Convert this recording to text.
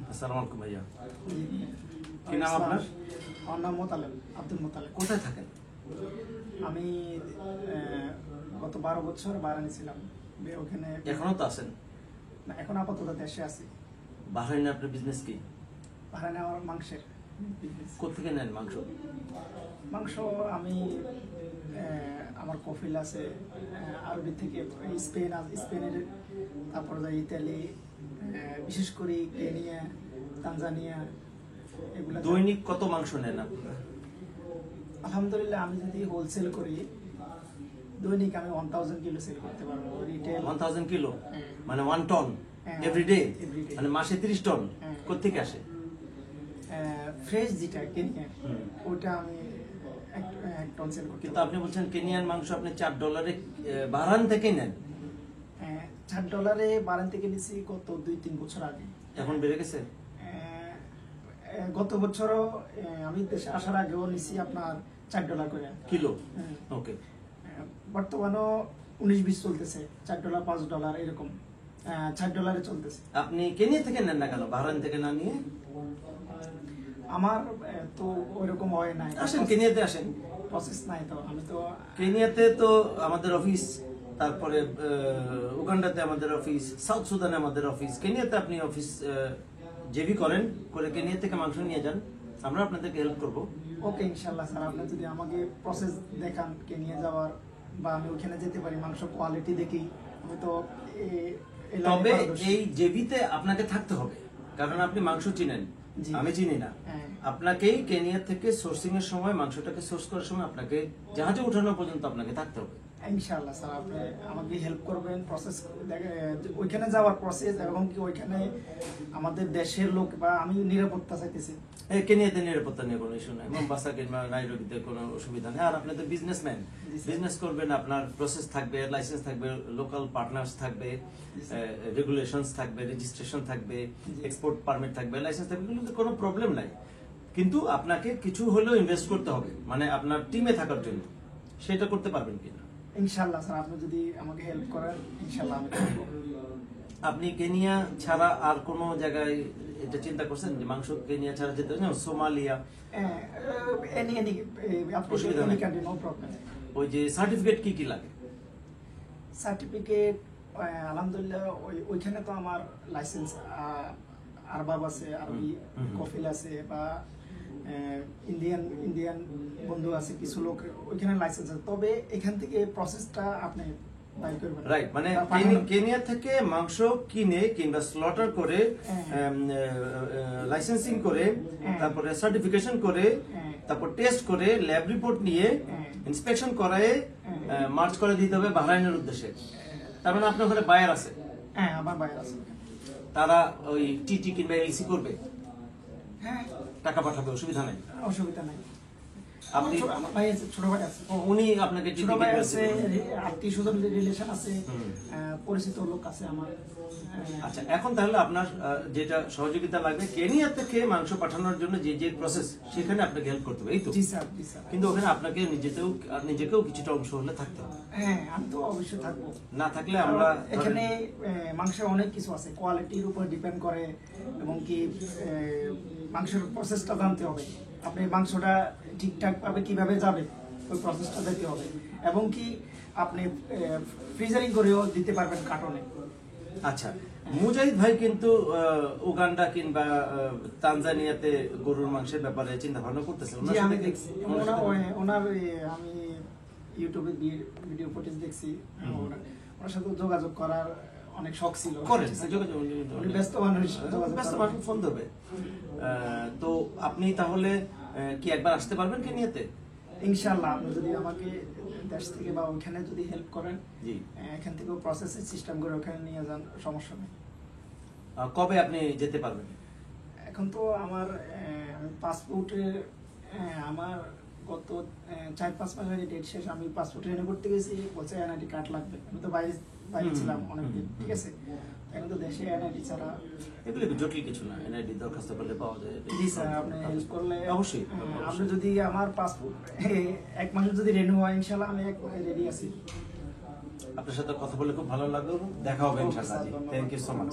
আসসালামু আলাইকুম ভাইয়া। জি। কি নাম আপনার? আমার নাম মোতালেব, আব্দুল মোতালেব। কোথায় থাকেন? আমি গত 12 বছর বাহরাইনে ছিলাম। ওখানে এখনো তো আছেন? না, এখন আপাতত দেশে আছি। বাহরাইনে আপনার বিজনেস কি? বাহরাইনে আমার মাংসের বিজনেস। কোত্থেকে নেন মাংস? মাংস আমি আমার কফিল আছে আরবি থেকে, স্পেনের, তারপর যাই ইতালি, বিশেষ করে কেনিয়া, তানজানিয়া, এগুলো। দৈনিক কত মাংস নেন আপনারা? আলহামদুলিল্লাহ, আমি যদি হোলসেল করি দৈনিক আমি 1000 কিলো সেল করতে পারবো। রিটেল 1000 কিলো, মানে 1 টন হ্যাঁ, এভরিডে, everyday। মানে মাসে 30 টন। হ্যাঁ। কোত্থেকে আসে? ফ্রেশ যেটা কেনিয়া, ওটা আমি 1 টন সেল করতে কিন্তু আপনি বলছেন কেনিয়ান মাংস আপনি $4 বাহরাইন থেকে নেন। $4 বারান থেকে নিছি গত 2-3 বছর আগে। এখন বেড়ে গেছে? গত বছরও আমি দেশে আসার আগেও নিছি আপনার $4 করে কিলো। হ্যাঁ। ওকে। বর্তমানেও 19-20 চলতেছে, $4 $5 এরকম, $4 চলতেছে। আপনি কেনিয়া থেকে নেন না কেন, বাহরাইন থেকে না নিয়ে? আমার তো ওইরকম হয় নাই, আসেন কেনিয়াতে আসেন। প্রসেস নাই তো। আমি তো কেনিয়াতে তো আমাদের অফিস, তারপরে উগান্ডাতে আমাদের অফিস, সাউথ সুদানে আমাদের অফিস, কেনিয়াতে আপনি অফিস জেবি করেন, করে কেনিয়া থেকে মাংস নিয়ে যান, আমরা আপনাদেরকে হেল্প করব। ওকে, ইনশাল্লাহ স্যার, আপনি যদি আমাকে প্রসেস দেখান কেনিয়া যাওয়ার, বা আমি ওখানে যেতে পারি, মাংস কোয়ালিটি দেখি, আমি তো এই লাইনে তবে পারদর্শী। এই জেবিতে আপনাকে থাকতে হবে, কারণ আপনি মাংস চিনেন, জি। আমি চিনি না। হ্যাঁ। আপনাকেই কেনিয়া থেকে সোর্সিং এর সময়, মাংসটাকে সোর্স করার সময় আপনাকে জাহাজে উঠানো পর্যন্ত আপনাকে থাকতে হবে। ইনশাআল্লাহ স্যার, আপনি আমাকে হেল্প করবেন প্রসেস, ওইখানে যাওয়ার প্রসেস, এবং কি ওইখানে আমাদের দেশের লোক, বা আমি নিরাপত্তা চাইতেছি। কেনিয়াতে নিরাপত্তা নিয়ে কোনো ইস্যু নাই, মোম্বাসা কিংবা নাইরোবিতে কোনো অসুবিধা নেই। আর আপনি তো বিজনেসম্যান, বিজনেস করবেন, আপনার প্রসেস থাকবে, লাইসেন্স থাকবে, লোকাল পার্টনার্স থাকবে, রেগুলেশনস থাকবে, রেজিস্ট্রেশন থাকবে, এক্সপোর্ট পারমিট থাকবে, লাইসেন্স থাকবে, এগুলোতে কোনো প্রবলেম নাই। কিন্তু আপনাকে কিছু হলেও ইনভেস্ট করতে হবে, মানে আপনার টিমে থাকার জন্য। সেটা করতে পারবেন কিনা? ইনশাআল্লাহ স্যার, আপনি যদি আমাকে হেল্প করেন, ইনশাআল্লাহ আমি করব। আপনি কেনিয়া ছাড়া আর কোনো জায়গায় এটা চিন্তা করছেন যে মাংস কেনিয়া ছাড়া যেতে, সোমালিয়া? অসুবিধা নেই। No problem. ওই যে সার্টিফিকেট কি কি লাগে? সার্টিফিকেট আলহামদুলিল্লাহ ওইখানে তো আমার লাইসেন্স আরবাব আছে, আরবি কফিল আছে, বা ইন্ডিয়ান বন্ধু আছে কিছু লোক, ওইখানে লাইসেন্স আছে। তবে এখান থেকে প্রসেসটা আপনি রাইট, মানে কেনিয়া থেকে মাংস কিনে কিংবা স্লটার করে, লাইসেন্সিং করে, তারপরে সার্টিফিকেশন করে, তারপর টেস্ট করে, ল্যাব রিপোর্ট নিয়ে ইন্সপেকশন করায় মার্চ করে দিতে হবে বাহরাইনের উদ্দেশ্যে। তার মানে আপনার ওখানে বায়ার আছে? হ্যাঁ, আমার বায়ার আছে। তারা ওই টিটি কিংবা এলসি করবে, হ্যাঁ, টাকা পাঠাবে, অসুবিধা নাই। অসুবিধা নাই। আপনি, আমার ভাই আছে, ছোট ভাই আছে। উনি আপনাকে ছোট ভাই আছে, আত্মীয় স্বজন রিলেশন আছে, পরিচিত লোক আছে আমার। আচ্ছা, এখন তাহলে আপনার যেটা সহযোগিতা লাগবে, কেনিয়া থেকে মাংস পাঠানোর জন্য যে যে প্রসেস, সেখানে আপনাকে হেল্প করতে হবে, এই তো? জি স্যার, জি স্যার। কিন্তু ওখানে আপনাকে নিজেকেও কিছুটা অংশ হলে থাকতে হবে। হ্যাঁ, আমি তো অবশ্যই থাকবো। না থাকলে আমরা এখানে মাংসে অনেক কিছু আছে, কোয়ালিটির উপর ডিপেন্ড করে, এবং কি মাংসের প্রসেসটা জানতে হবে। আপনি মাংসটা ঠিকঠাক ভাবে কিভাবে যাবে, ওই প্রসেসটা দেখতে হবে, এবং কি আপনি ফ্রিজারিং করেও দিতে পারবেন কার্টনে। আচ্ছা, মুজাহিদ ভাই কিন্তু উগান্ডা কিংবা তানজানিয়াতে গরুর মাংসের ব্যাপারে চিন্তা ভাবনা করতেছে। আমি দেখছি ওনার, আমি ইউটিউবে ভিডিও ফুটেজ দেখছি, ওনার সাথে যোগাযোগ করার অনেক শখ ছিল। ব্যস্ত মানুষ, ফোন দেবে। তো আপনি তাহলে কি একবার আসতে পারবেন কেনিয়াতে? ইনশাআল্লাহ, আপনি যদি আমাকে দেশ থেকে বা ওইখানে যদি হেল্প করেন, জি, এখান থেকে প্রসেসের সিস্টেম করে ওখানে নিয়ে যান, সমস্যা নেই। কবে আপনি যেতে পারবেন? এখন তো আমার পাসপোর্টের, আমার গত 4-5 মাস আগে ডেট শেষ। আমি পাসপোর্ট রিনিউ করতে গেছি, বলছে এনআইডি কার্ড লাগবে। আমি তো বাইরে ছিলাম অনেকদিন, ঠিক আছে। এখন তো দেশে এনআইডি ছাড়া, এগুলো জটিল কিছু না, এনআইডি দরখাস্ত করলে পাওয়া যায়। জি স্যার, আপনি হেল্প করলে অবশ্যই। আপনি যদি আমার পাসপোর্ট 1 মাসে যদি রিনিউ হয়, ইনশাআল্লাহ আমি রেডি আছি। আপনার সাথে কথা বলে খুব ভালো লাগলো, দেখা হবে ইনশাআল্লাহ। Thank you so much.